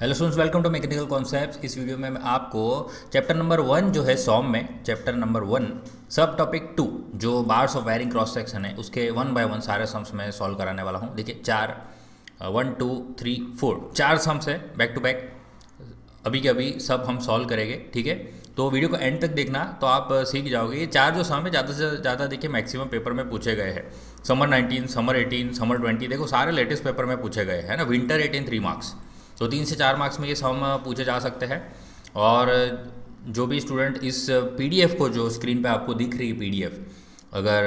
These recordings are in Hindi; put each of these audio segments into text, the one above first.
Hello students, welcome to mechanical concepts. इस वीडियो में मैं आपको चैप्टर नंबर 1 जो है सॉम में चैप्टर नंबर 1 सब टॉपिक 2 जो bars of wiring cross section है उसके 1 बाय 1 सारे सम्स में सॉल्व कराने वाला हूँ। देखिए 1 2 3 4 4 सम्स है बैक टू बैक, अभी के अभी सब हम सॉल्व करेंगे। ठीक है, तो वीडियो को एंड तक देखना तो आप सीख जाओगे। ये 4 जो सम है ज़्यादा से ज़्यादा देखिए मैक्सिमम पेपर में पूछे गए हैं। समर 19, समर 18, समर 20, देखो सारे लेटेस्ट पेपर में पूछे गए हैं ना। विंटर 18 3 मार्क्स, तो 3 से 4 मार्क्स में ये सम पूछे जा सकते हैं। और जो भी स्टूडेंट इस पीडीएफ को, जो स्क्रीन पे आपको दिख रही है पीडीएफ, अगर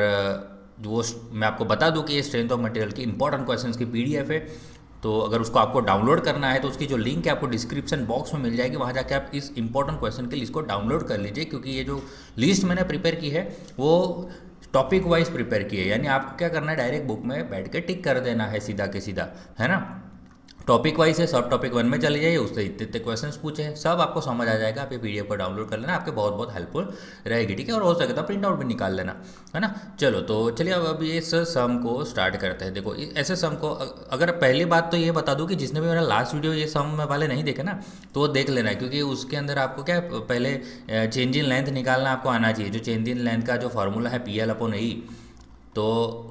वो मैं आपको बता दूं कि ये स्ट्रेंथ ऑफ मटेरियल की इंपॉर्टेंट क्वेश्चंस की पीडीएफ है, तो अगर उसको आपको डाउनलोड करना है तो उसकी जो लिंक है आपको डिस्क्रिप्शन बॉक्स में मिल जाएगी। वहाँ जाके आप इस इंपॉर्टेंट क्वेश्चन के लिस्ट को डाउनलोड कर लीजिए, क्योंकि ये जो लिस्ट मैंने प्रिपेयर की है वो टॉपिक वाइज प्रिपेयर की है। यानी आपको क्या करना है, डायरेक्ट बुक में बैठ के टिक कर देना है सीधा के सीधा, है ना। टॉपिक वाइज है, सब टॉपिक 1 में चले जाइए, उससे इतने इतने क्वेश्चंस पूछे हैं, सब आपको समझ आ जाएगा। आप ये पीडीएफ को डाउनलोड कर लेना, आपके बहुत बहुत हेल्पफुल रहेगी। ठीक है, और हो सके तो प्रिंट आउट भी निकाल लेना, है ना। चलो तो चलिए अब ये इस सम को स्टार्ट करते हैं। देखो ऐसे सम को, अगर पहली बात तो ये बता दूं कि जिसने भी मेरा लास्ट वीडियो ये सम वाले नहीं देखे ना, तो वो देख लेना है, क्योंकि उसके अंदर आपको क्या पहले चेंज इन लेंथ निकालना आपको आना चाहिए। जो चेंज इन लेंथ का जो फार्मूला है PL/E, तो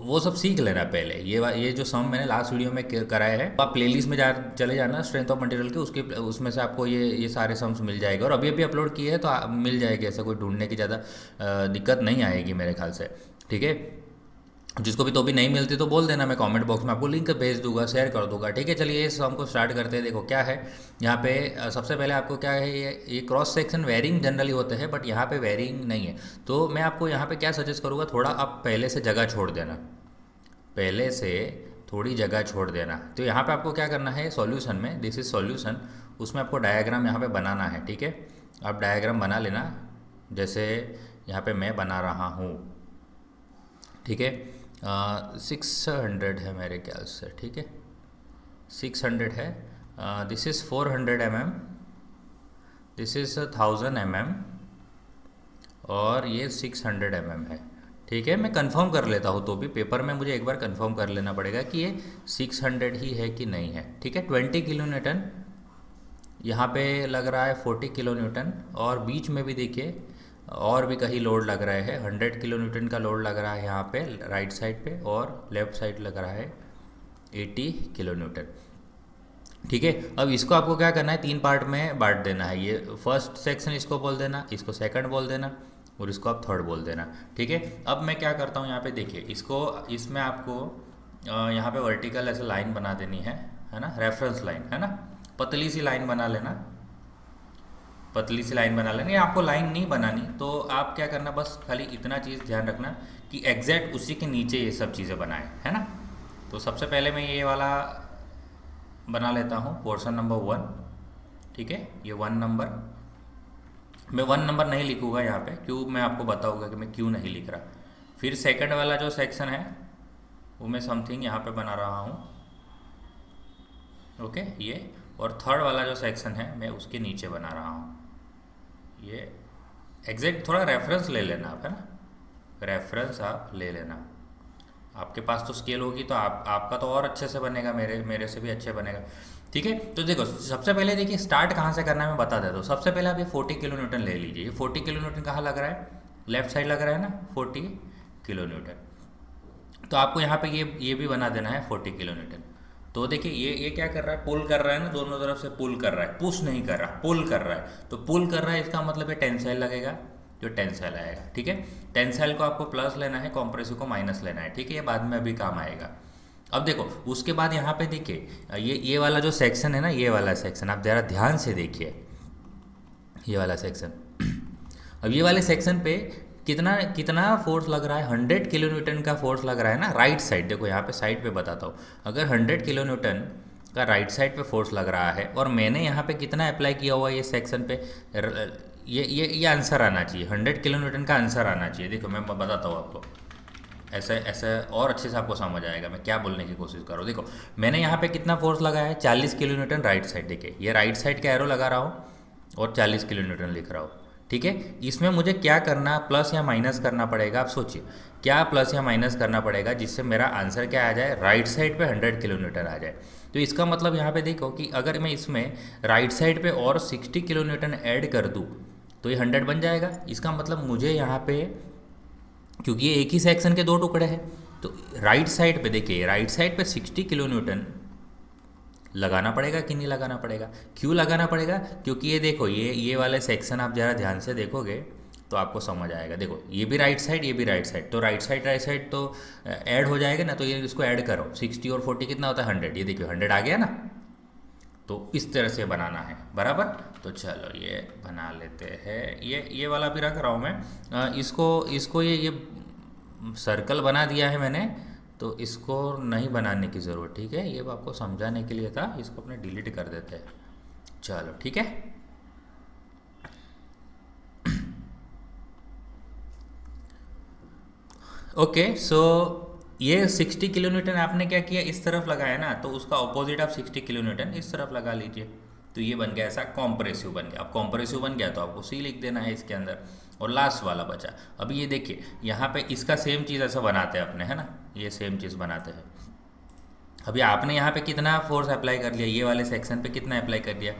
वो सब सीख लेना पहले। ये जो सम मैंने लास्ट वीडियो में कराए हैं, आप प्लेलिस्ट में चले जाना स्ट्रेंथ ऑफ मटेरियल के, उसके उसमें से आपको ये सारे सम्स मिल जाएगा। और अभी अभी अपलोड किए हैं तो मिल जाएगी, ऐसा कोई ढूंढने की ज़्यादा दिक्कत नहीं आएगी मेरे ख्याल से। ठीक है, जिसको भी तो भी नहीं मिलती तो बोल देना, मैं कमेंट बॉक्स में आपको लिंक भेज दूंगा, शेयर कर दूंगा। ठीक है, चलिए इस सम को स्टार्ट करते हैं। देखो क्या है यहाँ पे, सबसे पहले आपको क्या है, ये क्रॉस सेक्शन वेयरिंग जनरली होते हैं, बट यहाँ पे वेयरिंग नहीं है। तो मैं आपको यहाँ पे क्या सजेस्ट करूँगा, थोड़ा आप पहले से जगह छोड़ देना, पहले से थोड़ी जगह छोड़ देना। तो यहाँ पे आपको क्या करना है, सॉल्यूशन में, दिस इज सॉल्यूशन, उसमें आपको डायग्राम यहाँ पे बनाना है। ठीक है, आप डायग्राम बना लेना, जैसे यहाँ पे मैं बना रहा हूँ। ठीक है, 600 है मेरे ख्याल से। ठीक है, 600 है। This is 400 mm, this is 1000 mm, और ये 600 mm है। ठीक है, मैं कंफर्म कर लेता हूँ, तो भी पेपर में मुझे एक बार कंफर्म कर लेना पड़ेगा कि ये 600 ही है कि नहीं है। ठीक है, 20 किलो न्यूटन यहाँ पे लग रहा है, 40 किलो न्यूटन, और बीच में भी देखिए और भी कहीं लोड लग रहा है। 100 किलो न्यूटन का लोड लग रहा है यहाँ पे राइट साइड पे, और लेफ़्ट साइड लग रहा है 80 किलो न्यूटन। ठीक है, अब इसको आपको क्या करना है, 3 पार्ट में बांट देना है। ये फर्स्ट सेक्शन इसको बोल देना, इसको सेकंड बोल देना, और इसको आप थर्ड बोल देना। ठीक है, अब मैं क्या करता हूँ यहाँ पे, देखिए इसको, इसमें आपको यहाँ पे वर्टिकल ऐसे लाइन बना देनी है ना, रेफरेंस लाइन, है ना। पतली सी लाइन बना लेना, पतली सी लाइन बना लेनी। आपको लाइन नहीं बनानी तो आप क्या करना, बस खाली इतना चीज़ ध्यान रखना कि एग्जैक्ट उसी के नीचे ये सब चीज़ें बनाए, है ना। तो सबसे पहले मैं ये वाला बना लेता हूँ, पोर्शन नंबर 1। ठीक है, ये 1 नंबर, मैं 1 नंबर नहीं लिखूँगा यहाँ पे, क्यों मैं आपको बताऊँगा कि मैं क्यों नहीं लिख रहा। फिर सेकंड वाला जो सेक्शन है वो मैं समथिंग यहाँ पे बना रहा हूँ। ओके, ये, और थर्ड वाला जो सेक्शन है मैं उसके नीचे बना रहा हूँ। ये एग्जैक्ट थोड़ा रेफरेंस ले लेना आप, है ना, रेफरेंस आप ले लेना। आपके पास तो स्केल होगी तो आपका तो और अच्छे से बनेगा, मेरे से भी अच्छे बनेगा। ठीक है, तो देखो सबसे पहले देखिए स्टार्ट कहाँ से करना है मैं बता देता हूँ। सबसे पहले आप ये 40 किलो न्यूटन ले लीजिए। ये 40 किलो न्यूटन कहाँ लग रहा है, लेफ्ट साइड लग रहा है ना, 40 किलो न्यूटन। तो आपको यहाँ पे ये भी बना देना है 40 किलो न्यूटन। तो देखिए ये क्या कर रहा है, पुल कर रहा है ना, दोनों तरफ से पुल कर रहा है, पुश नहीं कर रहा, पुल कर रहा है। तो पुल कर रहा है, इसका मतलब है टेंसाइल लगेगा, जो टेंसाइल आएगा। ठीक है, टेंसाइल को आपको प्लस लेना है, कॉम्प्रेसिव को माइनस लेना है। ठीक है, ये बाद में अभी काम आएगा। अब देखो उसके बाद यहाँ पे देखिए ये वाला जो सेक्शन है ना, ये वाला सेक्शन आप ज़रा ध्यान से देखिए, ये वाला सेक्शन। अब ये वाले सेक्शन पे कितना कितना फोर्स लग रहा है, 100 किलो न्यूटन का फोर्स लग रहा है ना, राइट साइड। देखो यहाँ पे साइड पे बताता हूँ, अगर 100 किलो न्यूटन का राइट साइड पे फोर्स लग रहा है, और मैंने यहाँ पे कितना अप्लाई किया हुआ है ये सेक्शन पे, ये आंसर आना चाहिए, 100 किलो न्यूटन का आंसर आना चाहिए। देखो मैं बताता हूँ आपको, ऐसे ऐसे और अच्छे से आपको समझ आएगा मैं क्या बोलने की कोशिश कर रहा हूँ। देखो मैंने यहाँ पे कितना फोर्स लगाया है, 40 किलो न्यूटन राइट साइड। देखिए ये राइट साइड का एरो लगा रहा हूँ और 40 किलो न्यूटन लिख रहा हूँ। ठीक है। इसमें मुझे क्या करना, प्लस या माइनस करना पड़ेगा, आप सोचिए क्या प्लस या माइनस करना पड़ेगा जिससे मेरा आंसर क्या आ जाए, राइट साइड पे 100 किलो न्यूटन आ जाए। तो इसका मतलब यहाँ पे देखो कि अगर मैं इसमें राइट साइड पे और 60 किलो न्यूटन ऐड कर दूँ तो ये 100 बन जाएगा। इसका मतलब मुझे यहाँ पे, क्योंकि ये एक ही सेक्शन के दो टुकड़े हैं, तो राइट साइड पे देखिए, राइट साइड पे 60 किलो न्यूटन लगाना पड़ेगा कि नहीं लगाना पड़ेगा। क्यों लगाना पड़ेगा, क्योंकि ये देखो ये वाले सेक्शन आप ज़रा ध्यान से देखोगे तो आपको समझ आएगा। देखो ये भी राइट साइड, ये भी राइट साइड, तो राइट साइड तो ऐड हो जाएगा ना, तो ये इसको ऐड करो, 60 और 40 कितना होता है 100, ये देखिए 100 आ गया ना। तो इस तरह से बनाना है बराबर। तो चलो ये बना लेते हैं, ये वाला भी रख रहा हूँ मैं। इसको ये सर्कल बना दिया है मैंने, तो इसको नहीं बनाने की ज़रूरत, ठीक है। ये आपको समझाने के लिए था, इसको अपने डिलीट कर देते हैं। चलो ठीक है। ओके सो ये 60 किलो न्यूटन आपने क्या किया, इस तरफ लगाया ना, तो उसका ऑपोजिट आप 60 किलो न्यूटन इस तरफ लगा लीजिए। तो ये बन गया ऐसा कॉम्प्रेसिव बन गया। अब कॉम्प्रेसिव बन गया तो आपको सी लिख देना है इसके अंदर। और लास्ट वाला बचा, अभी ये देखिए यहाँ पे इसका सेम चीज़ ऐसा बनाते हैं अपने, है ना, ये सेम चीज़ बनाते हैं। अभी आपने यहाँ पे कितना फोर्स अप्लाई कर लिया, ये वाले सेक्शन पे कितना अप्लाई कर दिया,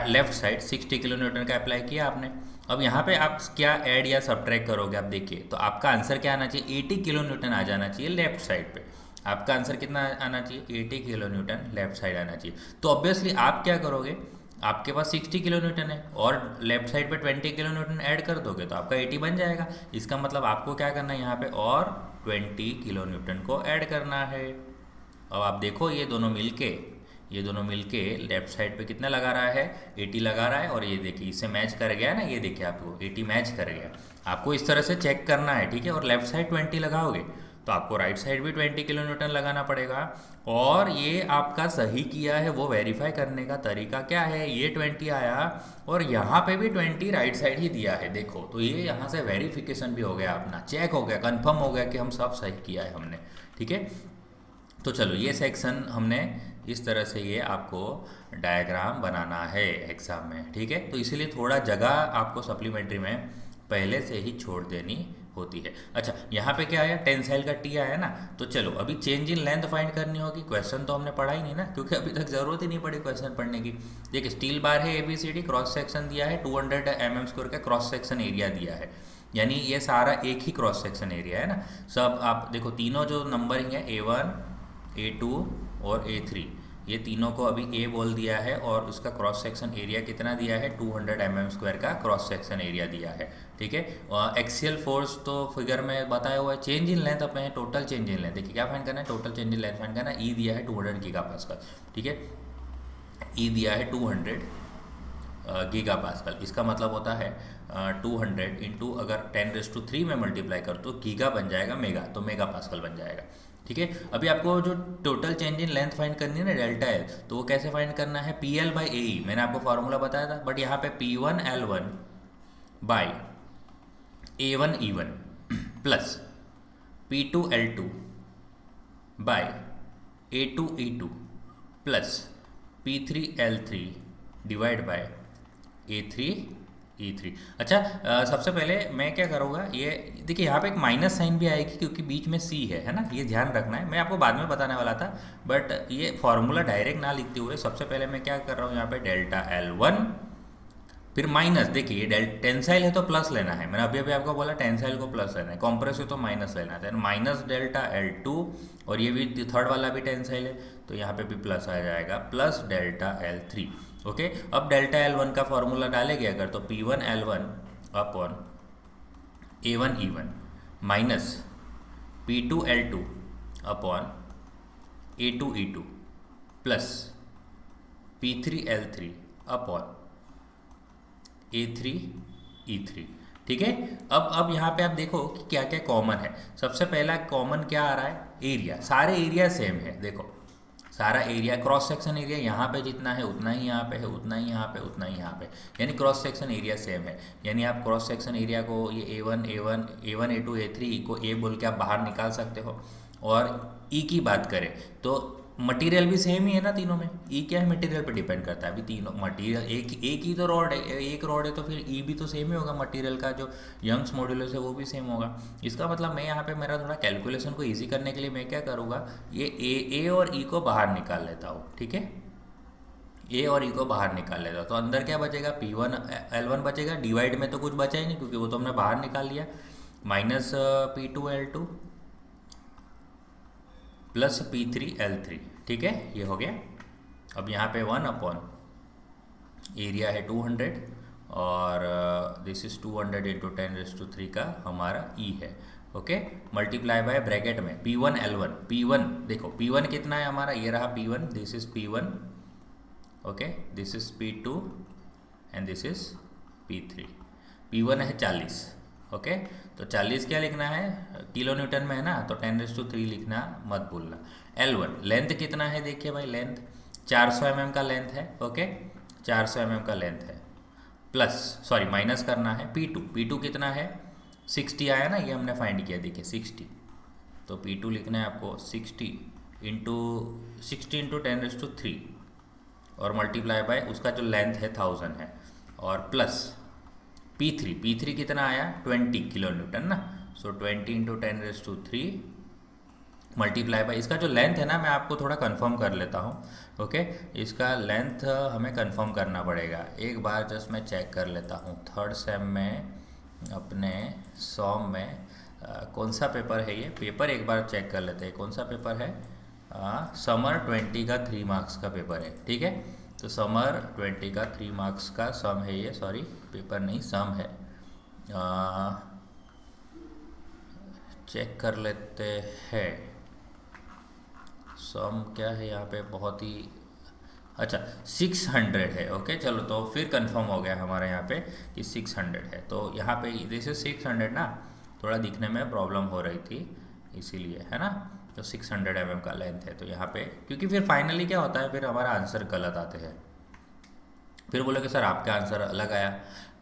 लेफ्ट साइड 60 किलो न्यूटन का अप्लाई किया आपने। अब यहाँ पे आप क्या ऐड या सब्ट्रैक्ट करोगे, आप देखिए तो आपका आंसर क्या आना चाहिए, 80 किलो न्यूटन आ जाना चाहिए लेफ्ट साइड पे। आपका आंसर कितना आना चाहिए, 80 किलो न्यूटन लेफ्ट साइड आना चाहिए। तो ऑब्वियसली आप क्या करोगे, आपके पास 60 किलो न्यूटन है और लेफ्ट साइड पे 20 किलो न्यूटन ऐड कर दोगे तो आपका 80 बन जाएगा। इसका मतलब आपको क्या करना है, यहाँ पे और 20 किलो न्यूटन को ऐड करना है। अब आप देखो ये दोनों मिलके लेफ्ट साइड पे कितना लगा रहा है, 80 लगा रहा है। और ये देखिए इससे मैच कर गया ना, ये देखिए आपको 80 मैच कर गया। आपको इस तरह से चेक करना है, ठीक है। और लेफ्ट साइड 20 लगाओगे तो आपको राइट साइड भी 20 किलो न्यूटन लगाना पड़ेगा। और ये आपका सही किया है वो वेरीफाई करने का तरीका क्या है, ये 20 आया और यहाँ पे भी 20 राइट साइड ही दिया है, देखो। तो ये यहाँ से वेरिफिकेशन भी हो गया, अपना चेक हो गया, कंफर्म हो गया कि हम सब सही किया है हमने, ठीक है। तो चलो ये सेक्शन हमने इस तरह से ये आपको डायग्राम बनाना है एग्ज़ाम में, ठीक है। तो इसीलिए थोड़ा जगह आपको सप्लीमेंट्री में पहले से ही छोड़ देनी होती है। अच्छा यहाँ पे क्या आया, टेंसाइल का टी आया ना। तो चलो अभी चेंज इन लेंथ फाइंड करनी होगी। क्वेश्चन तो हमने पढ़ा ही नहीं ना, क्योंकि अभी तक ज़रूरत ही नहीं पड़ी क्वेश्चन पढ़ने की। देखिए स्टील बार है ABCD, क्रॉस सेक्शन दिया है 200 mm² का क्रॉस सेक्शन एरिया दिया है, यानी ये सारा एक ही क्रॉस सेक्शन एरिया है ना। सब आप देखो तीनों जो नंबरिंग है A1 A2 और A3, ये तीनों को अभी A बोल दिया है और उसका क्रॉस सेक्शन एरिया कितना दिया है, 200 mm² का क्रॉस सेक्शन एरिया दिया है, ठीक है। एक्सियल फोर्स तो फिगर में बताया हुआ है। चेंज इन लेंथ अपने टोटल चेंज इन लेंथ, देखिए क्या फाइंड करना है, total change in length find करना है। ई दिया है 200 गीगापास्कल, ठीक है। ई दिया है 200 गीगापास्कल, इसका मतलब होता है 200 इंटू अगर 10⁻³ में मल्टीप्लाई कर तो गीगा बन जाएगा मेगा, तो मेगा पास्कल बन जाएगा, ठीक है। अभी आपको जो total change in length find करनी है ना, डेल्टा एल, तो वो कैसे फाइंड करना है, PL/AE, मैंने आपको फार्मूला बताया था। बट यहाँ पे P1L1 by A1E1 plus P2L2 by A2E2 plus P3L3 divide by A3E3। अच्छा सबसे पहले मैं क्या करूँगा, ये देखिए यहाँ पे एक माइनस साइन भी आएगी क्योंकि बीच में C है ना, ये ध्यान रखना है। मैं आपको बाद में बताने वाला था, बट ये फॉर्मूला डायरेक्ट ना लिखते हुए सबसे पहले मैं क्या कर रहा हूँ, यहाँ पे डेल्टा L1 फिर माइनस, देखिए टेंसाइल है तो प्लस लेना है, मैंने अभी आपको बोला टेंसाइल को प्लस लेना है, कॉम्प्रेसिव तो माइनस लेना है, माइनस डेल्टा L2, और ये भी थर्ड वाला भी टेंसाइल है तो यहाँ पे भी प्लस आ जाएगा, प्लस डेल्टा L3, ओके। अब डेल्टा L1 का फॉर्मूला डालेंगे अगर, तो P1L1 upon A1E1 minus P2L2 upon A2E2 plus P3L3 upon A3E3, ठीक है। अब यहाँ पे आप देखो कि क्या क्या कॉमन है। सबसे पहला कॉमन क्या आ रहा है, एरिया, सारे एरिया सेम है, देखो सारा एरिया, क्रॉस सेक्शन एरिया यहाँ पे जितना है उतना ही यहाँ पे है, उतना ही यहाँ पे, उतना ही यहाँ पे, यानी क्रॉस सेक्शन एरिया सेम है। यानी आप क्रॉस सेक्शन एरिया को ये A1 A2 A3 को A बोल के आप बाहर निकाल सकते हो। और ई की बात करें तो मटेरियल भी सेम ही है ना तीनों में, ई क्या है मटेरियल पे डिपेंड करता है। अभी तीनों मटेरियल एक एक ही तो रॉड है, एक रॉड है तो फिर ई भी तो सेम ही होगा, मटेरियल का जो यंग्स मॉड्यूलस है वो भी सेम होगा। इसका मतलब मैं यहाँ पे मेरा थोड़ा कैलकुलेशन को ईजी करने के लिए मैं क्या करूँगा, ये ए और ई को बाहर निकाल लेता हूँ, ठीक है। ए और ई को बाहर निकाल लेता हूँ तो अंदर क्या बचेगा, P1 L1 बचेगा, डिवाइड में तो कुछ बचा ही नहीं क्योंकि वो तो हमने बाहर निकाल लिया, माइनस P2L2 प्लस P3L3, ठीक है, ये हो गया। अब यहाँ पे 1 अपॉन एरिया है 200 और दिस इज 200 इंटू 10⁻³ का हमारा ई है, ओके। मल्टीप्लाई बाय ब्रैकेट में P1L1, P1 देखो P1 कितना है हमारा, ये रहा P1, this is P1, okay, this is P2 and this is P3। P1 है 40, ओके, तो 40 क्या लिखना है, किलो न्यूटन में है ना, तो 10⁻³ लिखना मत भूलना। L1 लेंथ कितना है, देखिए भाई लेंथ 400 mm का लेंथ है, ओके, 400 mm का लेंथ है, प्लस सॉरी माइनस करना है P2 कितना है, 60 आया ना, ये हमने फाइंड किया, देखिए 60, तो P2 लिखना है आपको 60 इंटू 10⁻³ और मल्टीप्लाई बाय उसका जो लेंथ है 1000 है, और प्लस P3 कितना आया 20 किलो न्यूटन ना, सो 20 इंटू 10⁻³ मल्टीप्लाई बाय इसका जो लेंथ है ना, मैं आपको थोड़ा कंफर्म कर लेता हूँ, ओके। इसका लेंथ हमें कंफर्म करना पड़ेगा, एक बार जस्ट मैं चेक कर लेता हूँ। थर्ड सेम में अपने सॉम में कौन सा पेपर है ये, पेपर एक बार चेक कर लेते हैं, कौन सा पेपर है, समर 20 का 3 मार्क्स का पेपर है, ठीक है। तो समर 20 का 3 मार्क्स का सम है ये, सॉरी पेपर नहीं सम है, चेक कर लेते हैं सम क्या है यहाँ पे, बहुत ही अच्छा 600 है, ओके। चलो तो फिर कंफर्म हो गया हमारे यहाँ पे कि 600 है, तो यहाँ पे दिस इज 600 ना, थोड़ा दिखने में प्रॉब्लम हो रही थी इसीलिए, है ना। तो 600 mm का लेंथ है, तो यहाँ पे क्योंकि फिर फाइनली क्या होता है, फिर हमारा आंसर गलत आते हैं, फिर बोले कि सर आपका आंसर अलग आया,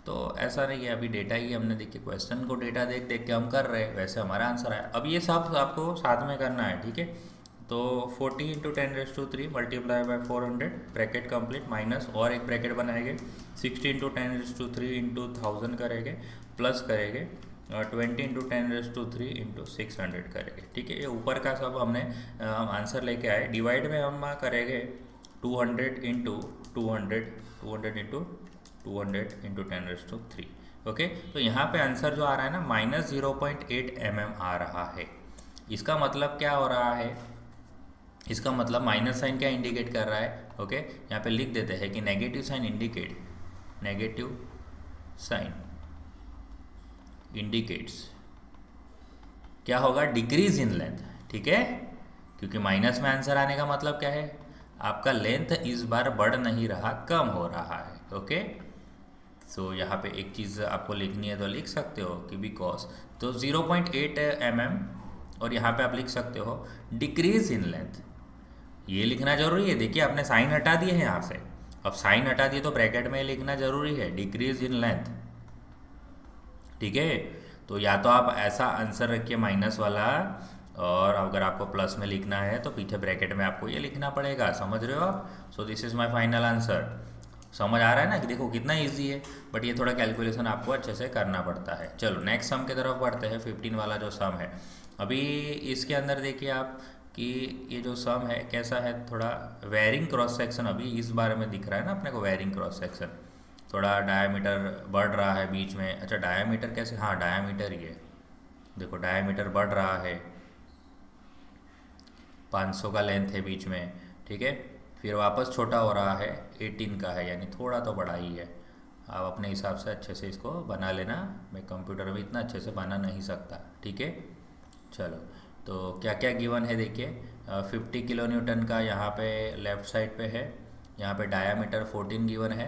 तो ऐसा नहीं है, अभी डेटा ही हमने देखिए क्वेश्चन को डेटा देख देख के हम कर रहे हैं, वैसे हमारा आंसर आया। अब ये सब आपको साथ में करना है, ठीक है। तो 40 into 10⁻³ multiply by 400 bracket complete, minus और एक ब्रैकेट बनाएंगे 60 इंटू 10⁻³ इंटू 1000 करेंगे, प्लस करेंगे 20 इंटू 10⁻³ इंटू 600 करेंगे, ठीक है। ये ऊपर का सब हमने आंसर लेके आए, डिवाइड में हम करेंगे 200 इंटू 200 इंटू 10⁻³ ओके। तो यहाँ पे आंसर जो आ रहा है ना -0.8 mm आ रहा है। इसका मतलब क्या हो रहा है, इसका मतलब माइनस साइन क्या इंडिकेट कर रहा है, ओके। यहाँ पे लिख देते हैं कि नेगेटिव साइन इंडिकेट्स क्या होगा, डिक्रीज इन लेंथ, ठीक है। क्योंकि माइनस में आंसर आने का मतलब क्या है, आपका लेंथ इस बार बढ़ नहीं रहा, कम हो रहा है, ओके। सो यहाँ पे एक चीज़ आपको लिखनी है तो लिख सकते हो कि बिकॉज, तो 0.8 mm और यहाँ पे आप लिख सकते हो डिक्रीज इन लेंथ, ये लिखना जरूरी है। देखिए आपने साइन हटा दिए हैं यहाँ से, अब साइन हटा दिए तो ब्रैकेट में लिखना जरूरी है डिक्रीज इन लेंथ, ठीक है। तो या तो आप ऐसा आंसर रखिए माइनस वाला, और अगर आपको प्लस में लिखना है तो पीछे ब्रैकेट में आपको ये लिखना पड़ेगा, समझ रहे हो आप। So this is my final answer. समझ आ रहा है ना कि देखो कितना इजी है, बट ये थोड़ा कैलकुलेशन आपको अच्छे से करना पड़ता है। चलो नेक्स्ट सम की तरफ बढ़ते हैं, 15 वाला जो सम है। अभी इसके अंदर देखिए आप कि ये जो सम है कैसा है, थोड़ा वेरिंग क्रॉस सेक्शन अभी इस बारे में दिख रहा है ना अपने को, वेरिंग क्रॉस सेक्शन, थोड़ा डायामीटर बढ़ रहा है बीच में। अच्छा डायामीटर कैसे, हाँ डायामीटर ये देखो, डायामीटर बढ़ रहा है, 500 का लेंथ है बीच में, ठीक है। फिर वापस छोटा हो रहा है, 18 का है, यानी थोड़ा तो बड़ा ही है। आप अपने हिसाब से अच्छे से इसको बना लेना, मैं कंप्यूटर में इतना अच्छे से बना नहीं सकता, ठीक है। चलो तो क्या क्या गिवन है देखिए, 50 किलो न्यूटन का यहाँ पे लेफ़्ट साइड पे है, यहाँ पे डायामीटर 14 गिवन है,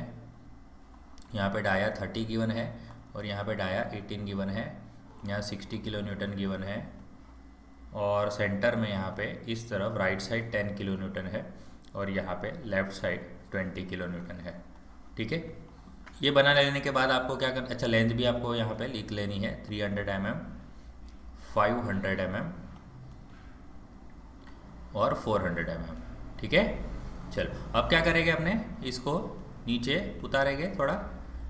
यहाँ पे डाया 30 गिवन है, और यहाँ पे डाया 18 गिवन है, यहाँ 60 किलो न्यूटन गिवन है, और सेंटर में यहाँ पे इस तरफ राइट साइड 10 किलो न्यूटन है, और यहाँ पे लेफ़्ट साइड 20 किलो न्यूटन है, ठीक है। ये बना लेने के बाद आपको क्या करना, अच्छा लेंथ भी आपको यहाँ पे लिख लेनी है, 300 mm, 500 mm और 400 mm, ठीक है। चलो अब क्या करेंगे, अपने इसको नीचे उतारेंगे थोड़ा,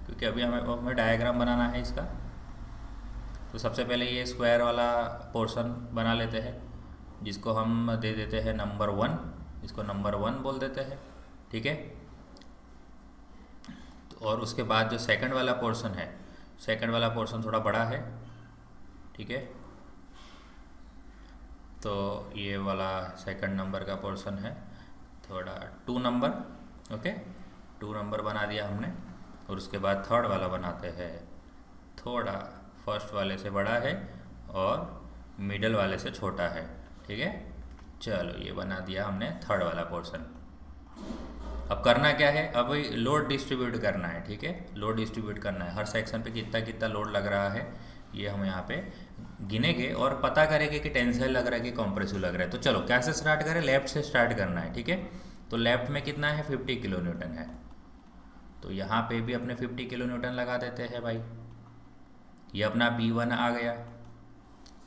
क्योंकि अभी हमें डायग्राम बनाना है इसका। तो सबसे पहले ये स्क्वायर वाला पोर्शन बना लेते हैं, जिसको हम दे देते हैं नंबर 1, इसको नंबर 1 बोल देते हैं, ठीक है। और उसके बाद जो सेकंड वाला पोर्शन है, सेकंड वाला पोर्शन थोड़ा बड़ा है, ठीक है। तो ये वाला सेकंड नंबर का पोर्शन है थोड़ा 2 नंबर, ओके, 2 नंबर बना दिया हमने। और उसके बाद थर्ड वाला बनाते हैं, थोड़ा फर्स्ट वाले से बड़ा है और मिडल वाले से छोटा है, ठीक है। चलो ये बना दिया हमने थर्ड वाला पोर्शन। अब करना क्या है, अब लोड डिस्ट्रीब्यूट करना है, ठीक है। लोड डिस्ट्रीब्यूट करना है, हर सेक्शन पे कितना कितना लोड लग रहा है ये हम यहाँ पे गिनेंगे और पता करेंगे कि टेंसाइल लग रहा है कि कॉम्प्रेसिव लग रहा है। तो चलो कैसे स्टार्ट करें, लेफ्ट से स्टार्ट करना है, ठीक है। तो लेफ्ट में कितना है, 50 किलो न्यूटन है, तो यहाँ पे भी अपने 50 किलो न्यूटन लगा देते हैं भाई। ये अपना P1 आ गया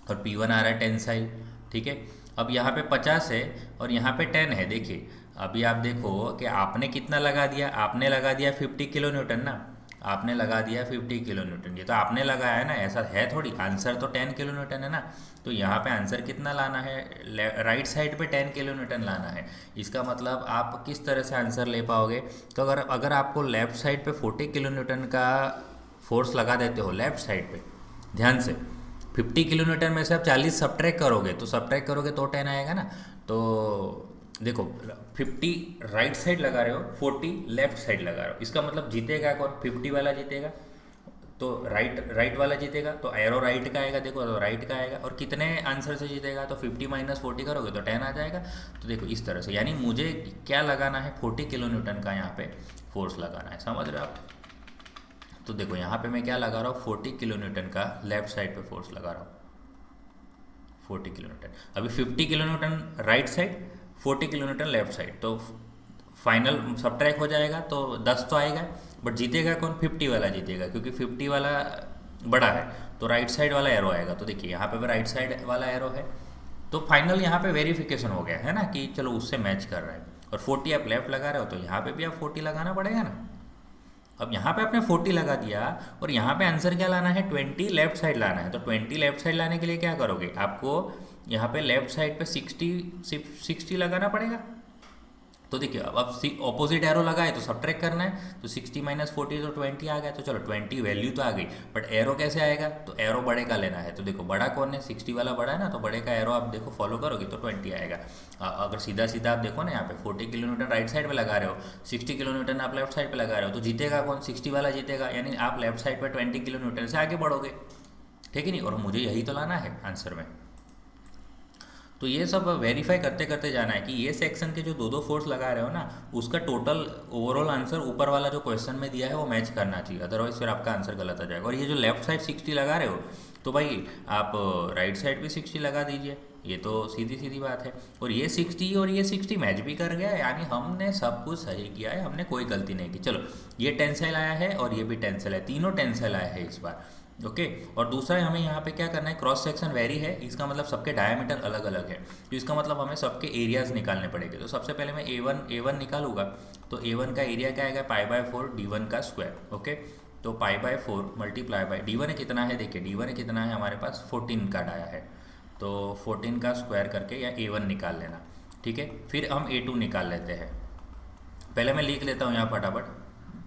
और P1 आ रहा है टेंसाइल, ठीक है। अब यहाँ पे 50 है और यहाँ पे 10 है। देखिए अभी आप देखो कि आपने कितना लगा दिया, आपने लगा दिया 50 किलो न्यूटन ना, आपने लगा दिया 50 किलो न्यूटन। ये तो आपने लगाया है ना, ऐसा है थोड़ी, आंसर तो 10 किलो न्यूटन है ना। तो यहाँ पे आंसर कितना लाना है, राइट साइड पे 10 किलो न्यूटन लाना है। इसका मतलब आप किस तरह से आंसर ले पाओगे, तो अगर आपको लेफ्ट साइड पे 40 किलो न्यूटन का फोर्स लगा देते हो लेफ्ट साइड पे, ध्यान से 50 किलो न्यूटन में से आप 40 सब्ट्रैक्ट करोगे, तो सब्ट्रैक्ट करोगे तो 10 आएगा ना। तो देखो 50 राइट साइड लगा रहे हो, 40 लेफ्ट साइड लगा रहे हो, इसका मतलब जीतेगा कौन, 50 वाला जीतेगा, तो राइट वाला जीतेगा, तो एरो राइट का आएगा, देखो तो राइट का आएगा। और कितने आंसर से जीतेगा, तो 50 माइनस 40 करोगे तो 10 आ जाएगा। तो देखो इस तरह से, यानी मुझे क्या लगाना है, 40 किलो न्यूटन का यहाँ पे फोर्स लगाना है, समझ रहे हो आप। तो देखो यहाँ पे मैं क्या लगा रहा हूँ, 40 किलो न्यूटन का लेफ्ट साइड पे फोर्स लगा रहा हूँ, 40 किलो न्यूटन। अभी 50 kilo Newton right side, 40 kilo Newton left side, तो फाइनल सब्ट्रैक्ट हो जाएगा तो 10 तो आएगा, बट जीतेगा कौन, 50 वाला जीतेगा, क्योंकि 50 वाला बड़ा है, तो राइट साइड वाला एरो आएगा। तो देखिए यहाँ पे भी राइट साइड वाला एरो है, तो फाइनल यहाँ पे वेरिफिकेशन हो गया है ना, कि चलो उससे मैच कर रहा है। और 40 आप लेफ्ट लगा रहे हो, तो यहाँ पे भी आप 40 लगाना पड़ेगा ना। अब यहाँ पे आपने 40 लगा दिया और यहाँ पे आंसर क्या लाना है, 20 लेफ्ट साइड लाना है। तो 20 लेफ्ट साइड लाने के लिए क्या करोगे, आपको यहाँ पे लेफ्ट साइड पे 60 लगाना पड़ेगा। तो देखिए अब ऑपोजिट एरो लगाए तो सब्ट्रैक्ट करना है, तो 60 माइनस 40 तो 20 आ गया। तो चलो 20 वैल्यू तो आ गई, बट एरो कैसे आएगा, तो एरो बड़े का लेना है। तो देखो बड़ा कौन है, 60 वाला बड़ा है ना, तो बड़े का एरो आप देखो फॉलो करोगे तो 20 आएगा। अगर सीधा सीधा आप देखो ना, यहाँ पे 40 किलो न्यूटन राइट साइड पे लगा रहे हो, 60 किलो न्यूटन आप लेफ्ट साइड पे लगा रहे हो, तो जीतेगा कौन, 60 वाला जीतेगा, यानी आप लेफ्ट साइड पर 20 किलो न्यूटन से आगे बढ़ोगे, ठीक है नहीं। और मुझे यही तो लाना है आंसर में। तो ये सब वेरीफाई करते करते जाना है कि ये सेक्शन के जो दो दो फोर्स लगा रहे हो ना, उसका टोटल ओवरऑल आंसर ऊपर वाला जो क्वेश्चन में दिया है वो मैच करना चाहिए, अदरवाइज फिर आपका आंसर गलत आ जाएगा। और ये जो लेफ्ट साइड 60 लगा रहे हो, तो भाई आप राइट साइड भी 60 लगा दीजिए, ये तो सीधी सीधी बात है। और ये 60 और ये 60 मैच भी कर गया, यानी हमने सब कुछ सही किया है, हमने कोई गलती नहीं की। चलो ये टेंसाइल आया है और ये भी टेंसाइल है, तीनों टेंसाइल आया है इस बार, ओके। और दूसरा हमें यहाँ पे क्या करना है, क्रॉस सेक्शन वेरी है, इसका मतलब सबके डायमीटर अलग अलग है, तो इसका मतलब हमें सबके एरियाज निकालने पड़ेंगे। तो सबसे पहले मैं A1 निकालूंगा, तो A1 का एरिया क्या आएगा, π/4 D1 का स्क्वायर, ओके। तो π/4 मल्टीप्लाई बाई D1 कितना है, देखिए D1 कितना है हमारे पास 14 का डाया है, तो 14 का स्क्वायर करके या A1 निकाल लेना, ठीक है। फिर हम A2 निकाल लेते हैं, पहले मैं लिख लेता हूँ यहाँ फटाफट,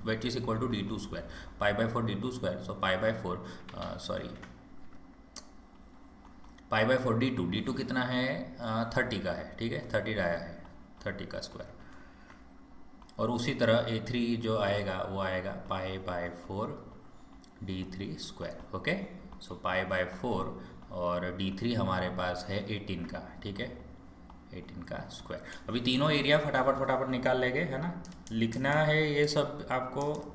which is equal to D2 square, π/4 D2 square, so π/4 π/4 D2 कितना है, 30 का है, ठीक है, 30 आया है, 30 का स्क्वायर। और उसी तरह A3 जो आएगा वो आएगा π/4 D3 स्क्वायर, ओके। सो π/4 और D3 हमारे पास है 18 का, ठीक है, 18 का स्क्वायर। अभी तीनों एरिया फटाफट फटाफट निकाल लेंगे, है ना। लिखना है ये सब आपको,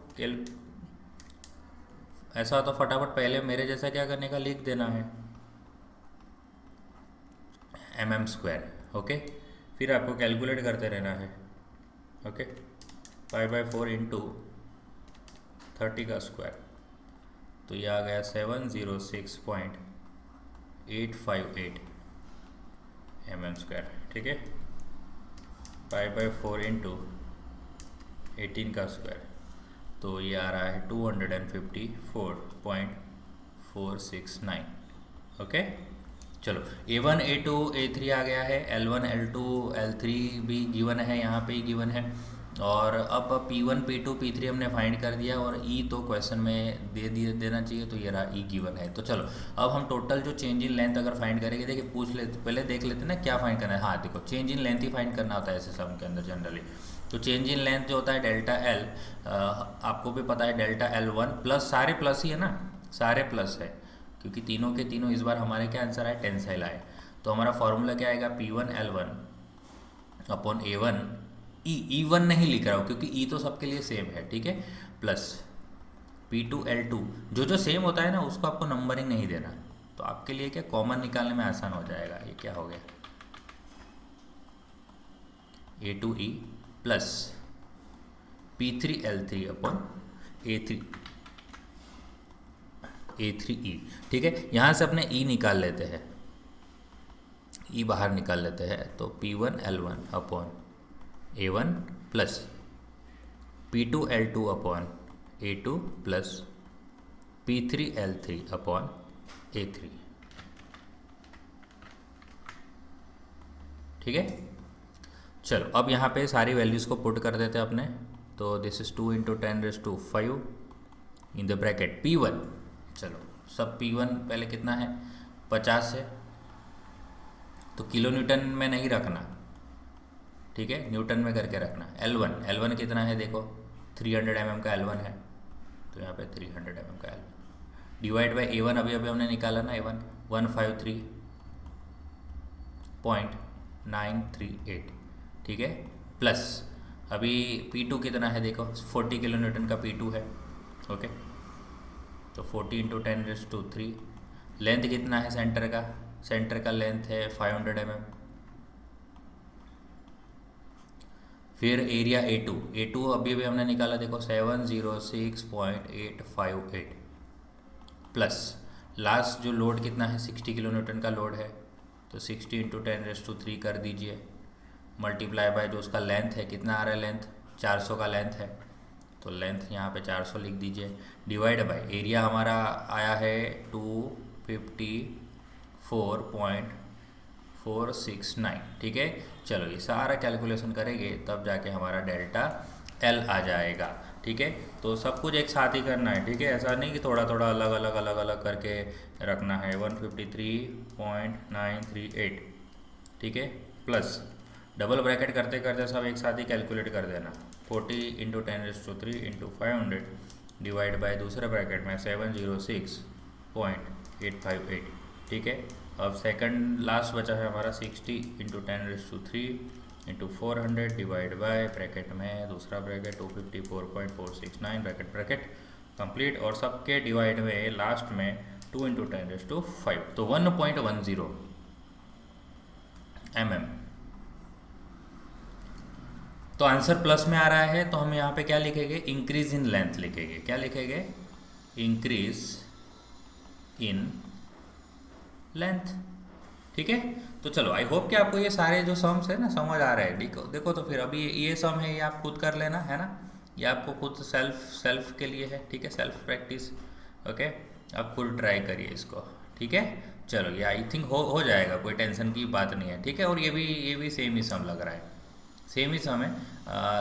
ऐसा तो फटाफट पहले मेरे जैसा क्या करने का, लिख देना है mm स्क्वायर, ओके। फिर आपको कैलकुलेट करते रहना है, ओके। π/4 इंटू 30 का स्क्वायर, तो ये आ गया 706.858 mm स्क्वायर, ठीक है। 5/4 इंटू 18 का स्क्वायर, तो ये आ रहा है 254.469। ओके, चलो A1 A2 A3 आ गया है, L1 L2 L3 भी गिवन है, यहाँ पे ही गिवन है। और अब P1 P2 P3 हमने फाइंड कर दिया, और E तो क्वेश्चन में देना चाहिए, तो ये रहा E गिवन है। तो चलो अब हम टोटल जो चेंज इन लेंथ अगर फाइंड करेंगे, देखिए पूछ लेते, पहले देख लेते ना क्या फाइंड करना है। हाँ देखो, change in length he find करना होता है ऐसे सम के अंदर जनरली। तो चेंज इन लेंथ जो होता है डेल्टा L, आपको भी पता है डेल्टा L1 प्लस, सारे प्लस ही है ना, सारे प्लस है, क्योंकि तीनों के तीनों इस बार हमारे क्या आंसर आए, टेंसाइल आए। तो हमारा फॉर्मूला क्या आएगा, P1 L1 upon A1 E1 नहीं लिख रहा हूँ क्योंकि E तो सबके लिए सेम है, ठीक है, प्लस P2 L2, जो सेम होता है ना उसको आपको नंबरिंग नहीं देना, तो आपके लिए क्या कॉमन निकालने में आसान हो जाएगा। ये क्या हो गया, A2E plus P3 L3 upon A3E, ठीक है। यहाँ से अपने E निकाल लेते हैं, E बाहर निकाल लेते हैं, तो P1 L1 upon A1 plus P2 L2 upon A2 plus P3 L3 upon A3, ठीक है। चलो अब यहाँ पे सारी वैल्यूज़ को पुट कर देते हैं अपने, तो this is 2 × 10⁵ in the bracket P1। चलो सब P1 पहले कितना है, 50 है, तो किलो न्यूटन में नहीं रखना, ठीक है, न्यूटन में करके रखना। L1 कितना है देखो, 300 mm का L1 है, तो यहाँ पे 300 mm का L1 डिवाइड बाई A1, अभी हमने निकाला ना A1 153.938, ठीक है, प्लस अभी P2 कितना है देखो, 40 किलो न्यूटन का P2 है, ओके, तो 40 × 10⁵ लेंथ कितना है सेंटर का लेंथ है 500 mm। फिर एरिया A2 अभी हमने निकाला देखो 706.858, प्लस लास्ट जो लोड कितना है 60 किलो न्यूटन का लोड है, तो 60 × 10⁵ कर दीजिए, मल्टीप्लाई बाय जो उसका लेंथ है, कितना आ रहा है लेंथ, 400 का लेंथ है, तो लेंथ यहाँ पे 400 लिख दीजिए, डिवाइड बाय एरिया हमारा आया है 254.469, ठीक है। चलो ये सारा कैलकुलेशन करेंगे तब जाके हमारा डेल्टा L आ जाएगा, ठीक है। तो सब कुछ एक साथ ही करना है, ठीक है, ऐसा नहीं कि थोड़ा थोड़ा अलग अलग करके रखना है। 153.938, ठीक है, प्लस डबल ब्रैकेट करते करते सब एक साथ ही कैलकुलेट कर देना, 40 × 10⁵ इंटू 500 डिवाइड बाय दूसरे ब्रैकेट में 706.858, ठीक है। अब सेकंड लास्ट बचा है हमारा 60 × 10⁵ इंटू 400 डिवाइड बाय ब्रैकेट में दूसरा ब्रैकेट 254.469 ब्रैकेट कंप्लीट, और सबके डिवाइड में लास्ट में 2 × 10⁵, तो 1.10 mm। तो आंसर प्लस में आ रहा है, तो हम यहाँ पे क्या लिखेंगे, इंक्रीज इन लेंथ लिखेंगे। क्या लिखेंगे, इंक्रीज इन लेंथ, ठीक है। तो चलो आई होप कि आपको ये सारे जो सम्स है ना समझ आ रहे हैं। देखो तो फिर अभी ये सम है, ये आप खुद कर लेना, है ना, ये आपको खुद सेल्फ के लिए है, ठीक है, सेल्फ प्रैक्टिस, ओके। आप खुद ट्राई करिए इसको, ठीक है। चलो ये आई थिंक हो जाएगा, कोई टेंशन की बात नहीं है, ठीक है। और ये भी सेम ही सम लग रहा है, सेम ही सम है।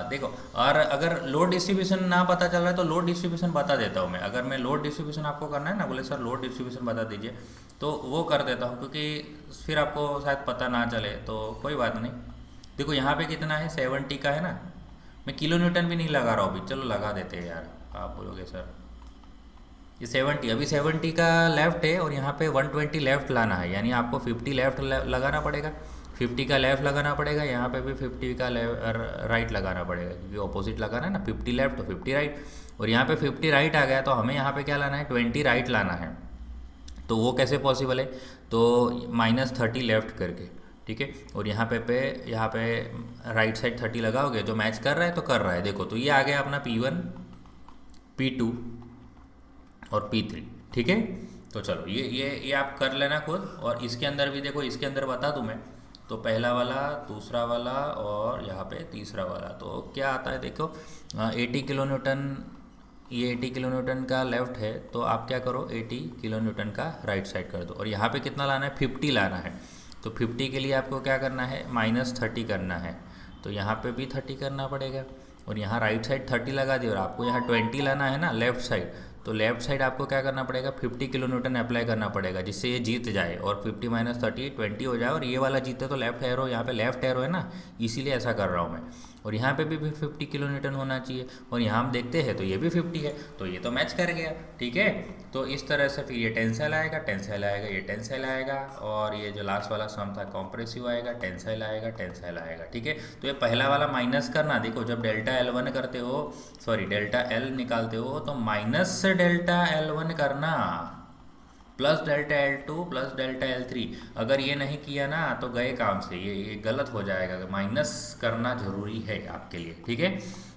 देखो, और अगर लोड डिस्ट्रीब्यूशन ना पता चल रहा है तो लोड डिस्ट्रीब्यूशन बता देता हूँ मैं। अगर मैं लोड डिस्ट्रीब्यूशन आपको करना है ना, बोले सर लोड डिस्ट्रीब्यूशन बता दीजिए, तो वो कर देता हूँ, क्योंकि फिर आपको शायद पता ना चले, तो कोई बात नहीं। देखो यहाँ पे कितना है, 70 का है ना, मैं किलो न्यूटन भी नहीं लगा रहा हूँ अभी, चलो लगा देते हैं यार। आप बोलोगे सर ये 70, अभी 70 का लेफ़्ट है और यहाँ पे 120 लेफ़्ट लाना है, यानी आपको 50 लेफ़्ट लगाना पड़ेगा, 50 का लेफ़्ट लगाना पड़ेगा, यहाँ पे भी 50 का राइट लगाना पड़ेगा, क्योंकि ऑपोजिट लगाना है ना, 50 लेफ़्ट तो 50 राइट। और यहाँ पे 50 राइट आ गया, तो हमें यहाँ पे क्या लाना है, 20 राइट लाना है। तो वो कैसे पॉसिबल है, तो -30 लेफ़्ट करके, ठीक है। और यहाँ पे राइट साइड 30 लगाओगे, जो मैच कर रहा है तो कर रहा है। देखो तो ये आ गया अपना P1 P2 और P3, ठीक है। तो चलो ये आप कर लेना खुद। और इसके अंदर भी देखो, इसके अंदर बता दूँ मैं, तो पहला वाला, दूसरा वाला और यहाँ पे तीसरा वाला, तो क्या आता है देखो 80 किलो न्यूटन, ये 80 किलो न्यूटन का लेफ्ट है, तो आप क्या करो 80 किलो न्यूटन का राइट साइड कर दो, और यहाँ पे कितना लाना है 50 लाना है। तो 50 के लिए आपको क्या करना है -30 करना है, तो यहाँ पे भी 30 करना पड़ेगा, और यहाँ राइट साइड 30 लगा दिया, और आपको यहाँ 20 लाना है ना लेफ़्ट साइड, तो लेफ़्ट साइड आपको क्या करना पड़ेगा 50 किलो न्यूटन अप्लाई करना पड़ेगा, जिससे ये जीत जाए, और 50 - 30 20 हो जाए, और ये वाला जीते तो लेफ्ट एरो, यहाँ पे लेफ्ट एरो है ना, इसीलिए ऐसा कर रहा हूँ मैं। और यहाँ पे भी 50 किलो न्यूटन होना चाहिए, और यहाँ हम देखते हैं तो ये भी 50 है, तो ये तो मैच कर गया, ठीक है। तो इस तरह से फिर ये टेंसाइल आएगा, टेंसाइल आएगा, ये टेंसाइल आएगा, और ये जो लास्ट वाला सम था कॉम्प्रेसिव आएगा, टेंसाइल आएगा, टेंसाइल आएगा, ठीक है। तो ये पहला वाला माइनस करना, देखो जब डेल्टा L1 करते हो, सॉरी डेल्टा L निकालते हो, तो माइनस से डेल्टा L1 करना, plus delta L2 plus delta L3। अगर ये नहीं किया ना तो गए काम से, ये गलत हो जाएगा, माइनस करना ज़रूरी है आपके लिए, ठीक है।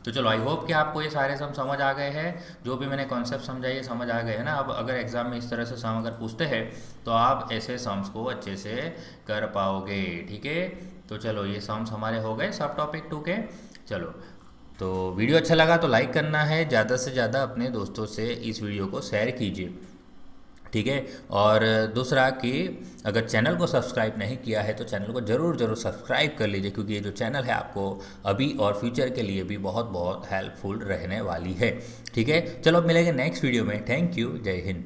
तो चलो आई होप कि आपको ये सारे सम समझ आ गए हैं, जो भी मैंने कॉन्सेप्ट समझाए ये समझ आ गए हैं ना। अब अगर एग्ज़ाम में इस तरह से सम अगर पूछते हैं तो आप ऐसे सम्स को अच्छे से कर पाओगे, ठीक है। तो चलो ये सम्स हमारे हो गए सब टॉपिक 2 के। चलो, तो वीडियो अच्छा लगा तो लाइक करना है, ज़्यादा से ज़्यादा अपने दोस्तों से इस वीडियो को शेयर कीजिए, ठीक है। और दूसरा कि अगर चैनल को सब्सक्राइब नहीं किया है तो चैनल को ज़रूर सब्सक्राइब कर लीजिए, क्योंकि ये जो चैनल है आपको अभी और फ्यूचर के लिए भी बहुत हेल्पफुल रहने वाली है, ठीक है। चलो अब मिलेंगे नेक्स्ट वीडियो में। थैंक यू, जय हिंद।